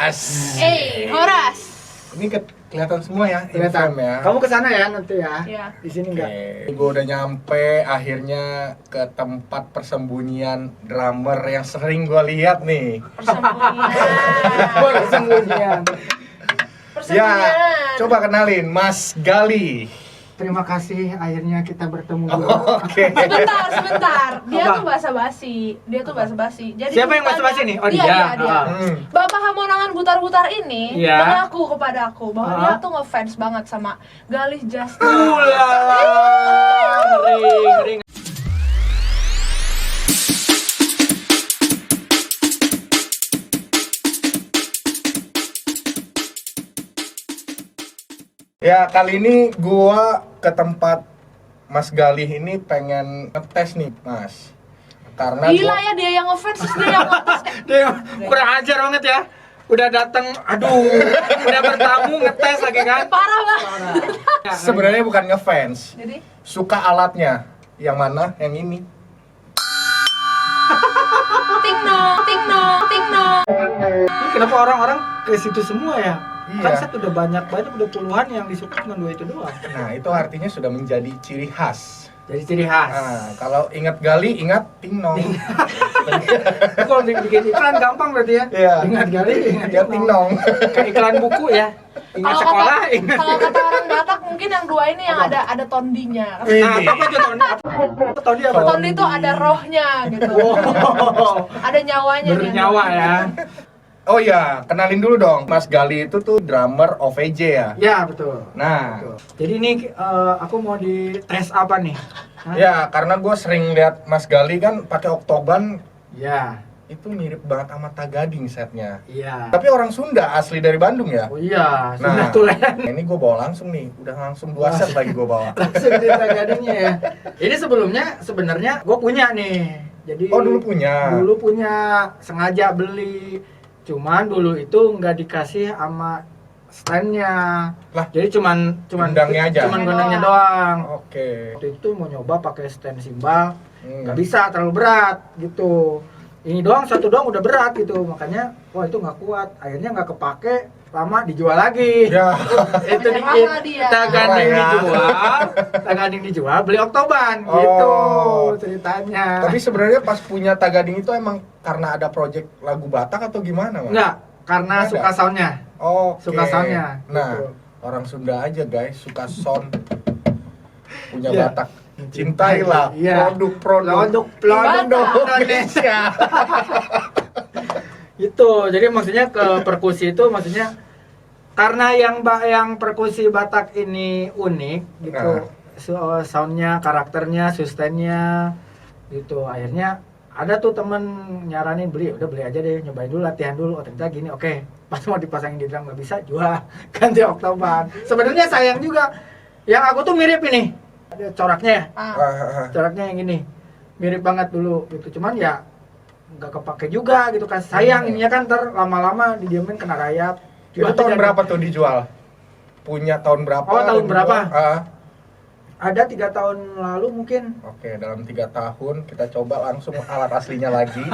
Horas. Horas. Ini kelihatan semua ya, Kelihatan info ya. Kamu kesana ya nanti ya. Iya. Di sini enggak. Gue udah nyampe akhirnya ke tempat persembunyian drummer yang sering gue lihat nih. Persembunyian. Ya, coba kenalin Mas Gali. Terima kasih akhirnya kita bertemu. Oke. Sebentar. Dia Apa? tuh basa-basi. Jadi Siapa yang bukannya- basa-basi nih? Oh, dia. dia. Bapak Hamonangan Butar-Butar ini Iya. mengaku kepada aku bahwa dia tuh ngefans banget sama Galih Justin. Ngeri. Ya, kali ini gua ke tempat Mas Galih ini pengen ngetes nih, Mas. Karena Gila ya, dia yang ngefans terus dia yang ngetes. Dia kurang ajar banget ya. Udah datang, udah bertamu ngetes lagi kan. Parah banget. sebenarnya bukan ngefans, Jadi suka alatnya. Yang mana? Yang ini. ting nong. Ini kenapa orang-orang ke situ semua ya? Iya. Kan set udah banyak udah puluhan yang disuka cuma 2 itu doang. Nah, itu artinya sudah menjadi ciri khas. Jadi ciri khas. Nah, kalau ingat Gali, ingat Tingnong. Itu kalau bikin iklan gampang berarti ya. Iya. Ingat kali, Ingat Tingnong. Kayak iklan buku ya. Ingat Kalau sekolah, kata, ingat. kalau kata orang Batak mungkin yang dua ini yang ada tondinya. Nah, apa aja Tony? Apa Tony apa? Tondi itu ada rohnya gitu. Oh, Ada nyawanya. nih. bernyawa ya. Oh ya, kenalin dulu dong. Mas Gali itu tuh drummer OVJ ya. Ya, betul. Nah, Betul. Jadi ini aku mau di tes apa nih? Hah? ya karena gue sering lihat Mas Gali kan pakai oktoban, Ya. itu mirip banget sama Tagading setnya. Iya. Tapi orang Sunda, asli dari Bandung ya. Oh iya, Nah, sudah tulen. ini gue bawa langsung nih, udah langsung 2 set lagi gue bawa. Langsung di tagadingnya ya. Ini sebelumnya sebenarnya gue punya nih. Jadi Oh, dulu punya. Dulu punya, sengaja beli. Cuman dulu itu nggak dikasih sama standnya. Lah, Jadi cuman gendangnya aja? Cuman gendangnya doang. Oke. Waktu itu mau nyoba pakai stand simbal, nggak Hmm. bisa, terlalu berat gitu. Ini doang, satu doang udah berat gitu. Makanya wah itu nggak kuat. Akhirnya nggak kepake, lama dijual lagi. Ya. Itu Mahal dikit. dia. Tagading Murah ya. dijual, beli oktoban gitu Oh. ceritanya. Tapi sebenarnya pas punya Tagading itu emang karena ada project lagu Batak atau gimana, Mas? enggak, karena Ada? suka soundnya. Oh, Suka soundnya, Nah, gitu. orang Sunda aja guys, suka sound punya Iya. Batak. Cintailah Iya. produk Batak. Indonesia. Itu, jadi maksudnya ke perkusi itu maksudnya karena yang perkusi Batak ini unik gitu, soundnya, karakternya, sustainnya gitu. Akhirnya ada tuh temen nyaranin udah beli aja deh, nyobain dulu, latihan dulu. Oh ternyata gini, oke. Pas mau dipasangin di drum nggak bisa, jual ganti oktoban. Sebenarnya sayang juga. Yang aku tuh mirip ini, ada coraknya ya, coraknya yang ini mirip banget dulu gitu. Cuman ya nggak kepake juga gitu kan, sayang ininya kan lama-lama didiemin kena rayap. Itu tahun berapa tuh dijual? Punya tahun berapa? Oh, tahun berapa? Ah, Ada 3 tahun lalu mungkin. Oke, dalam 3 tahun kita coba langsung alat aslinya lagi.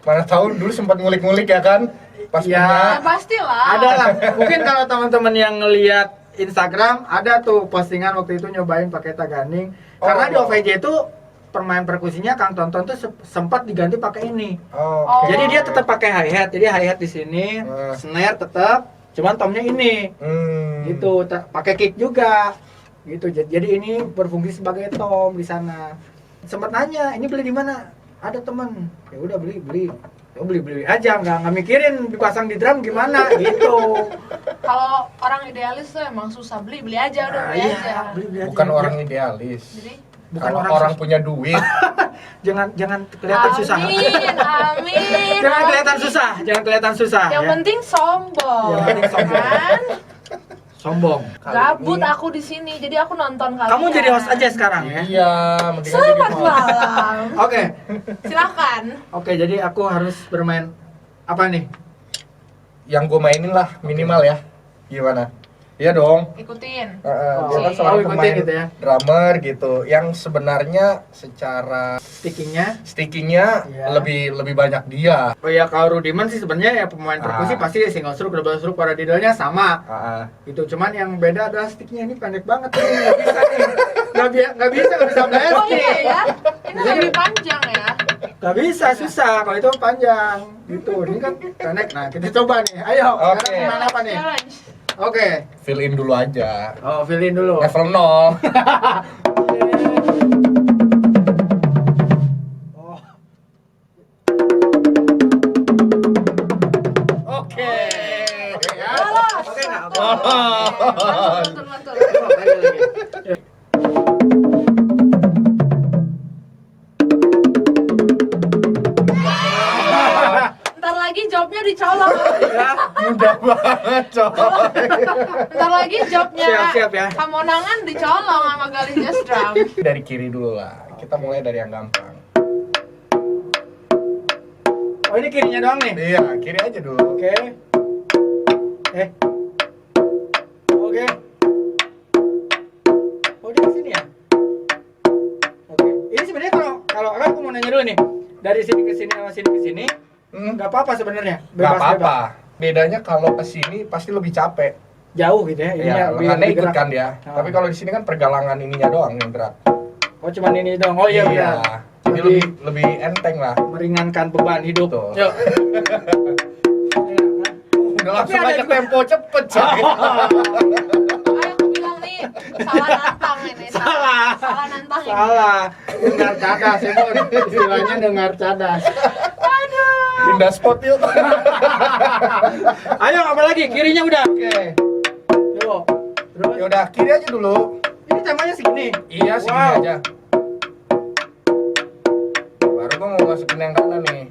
Mana tahu dulu sempat ngulik-ngulik ya kan? Pas Ya. punya. Ya pastilah. Ada lah, mungkin kalau teman-teman yang ngelihat Instagram ada tuh postingan waktu itu nyobain pakai Tagading. Karena Oh. di OVJ itu permain perkusinya Kang Tonton tuh sempat diganti pakai ini. Oh, Jadi dia tetap pakai hi-hat. Jadi hi-hat di sini, snare tetap, cuman tomnya ini. Gitu, pakai kick juga. Gitu. Jadi ini berfungsi sebagai tom di sana. Sempat nanya, ini beli di mana? Ada teman. Ya udah beli. Ya beli aja, nggak mikirin dipasang di drum gimana gitu. Kalau orang idealis tuh emang susah beli aja udah Nah, beli iya, aja. beli aja. bukan orang idealis. Jadi Bukan Kalau orang orang punya duit, jangan kelihatan susah. Amin. Jangan kelihatan susah. Yang Ya. penting sombong. Yang penting sombong. Kan? Sombong. kali Gabut ini- aku di sini, jadi aku nonton kalian. Kamu jadi host aja sekarang ya. Iya, mendingan jadi Selamat host. malam. Oke. Silakan. Oke, jadi aku harus bermain apa nih? Yang gue mainin lah minimal ya. Gimana? Iya dong. Ikutin. Dia kan Iya. seorang ikutin pemain gitu ya. drummer gitu, yang sebenarnya secara Stickingnya stickingnya Iya. lebih banyak dia. oh ya kalau Rudiman sih sebenarnya ya pemain perkusi pasti single stroke, double stroke, paradiddle-nya sama gitu, cuman yang beda adalah sticknya ini pendek banget nih, nggak bisa nih, nggak bisa blast Oh iya nih, ya. Ini lebih panjang ya. nggak bisa, susah kalau itu panjang gitu, ini kan pendek. Nah kita coba nih, ayo Oke. sekarang main apa nih? Challenge. Oke, Fill in dulu aja. oh fill in dulu. Level 0. Oh. Oke. Oke ya. Lolos. Oke nggak? Satu. Lolos. Mantul. Oh, lagi. Ntar lagi jawabnya dicolok. Ya. Mudah banget, coy. Ntar lagi jawabnya Siap ya. Kamonangan dicolong sama Galinja Strum. Dari kiri dulu lah. Kita mulai dari yang gampang. Oh ini kirinya doang nih. Iya, kiri aja dulu. Oke. Oke. Oh di sini ya. Oke. Ini sebenarnya kalau aku mau nanya dulu nih. Dari sini ke sini sama sini ke sini, nggak apa-apa sebenarnya. Gak apa-apa. Bedanya kalau ke sini pasti lebih capek. Jauh gitu ya. Ininya Iya, lengannya ikut bergerak. kan dia. Oh. Tapi kalau di sini kan pergelangan ininya doang yang gerak. Oh cuman ini doang. Oh iya benar. Jadi lebih enteng lah. Meringankan beban hidup. Betul. Yuk. Udah langsung ada aja juga- tempo cepet, coy. Ayo aku bilang nih salah nantang ini. Salah. Salah nantang ini. Salah. Dengar cadas itu istilahnya dengar cadas. Pindah spot yuk. Ayo apa lagi? Kirinya udah. Oke. Yuk. Terus Ya udah, kiri aja dulu. ini temanya segini. Iya, segini Wow. aja. Baru gua mau masukin yang kanan nih.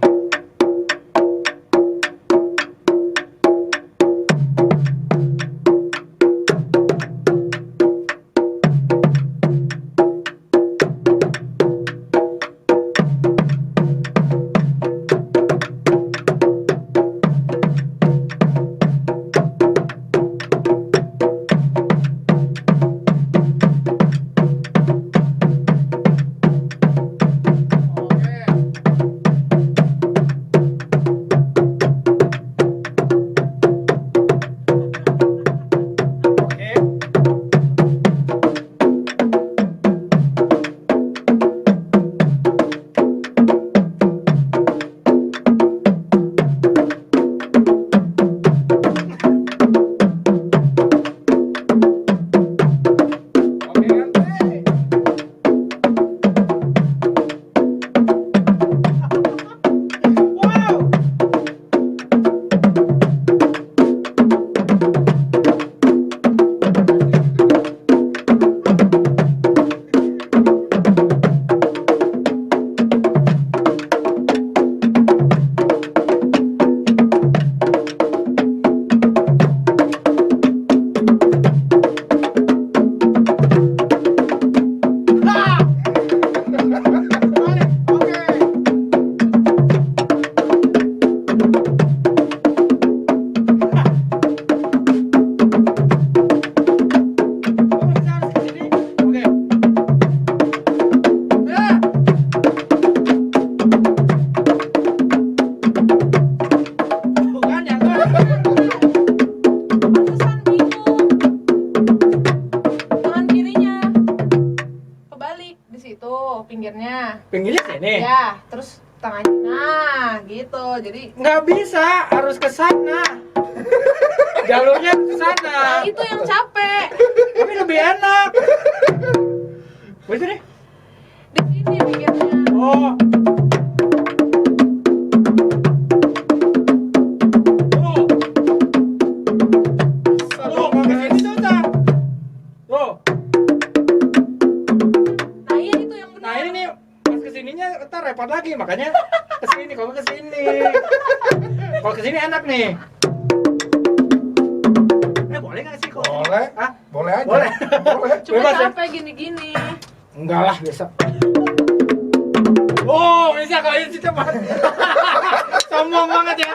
Oke. Oke. Oke kan? Wow. Ah! Balik. Oke. Oh, bisa harus ke sini. Oke. Ya. Bukan yang Pantesan bingung. Tangan kirinya kebalik di situ pinggirnya. pinggirnya sini. Ya, terus tangannya. Nah, gitu. Jadi Nggak bisa, harus ke sana. Jalurnya ke sana. nah, itu yang capek. Tapi lebih enak. Begitu deh. Di sini pinggirnya. Oh. Tuh. Tuh, mau ke sini susah. Tuh. Nah, iya itu yang benar. Nah ini nih, pas kesininya ntar repot lagi, makanya kesini, kalau kesini. Kalau kesini enak nih. Boleh nggak sih? kalau Boleh. kesini? Hah? Boleh aja. Boleh. Boleh. Cuma Bebas ya? capek gini-gini. Enggak lah, biasa. Oh, bisa kalau ini cepat. Sombong banget ya.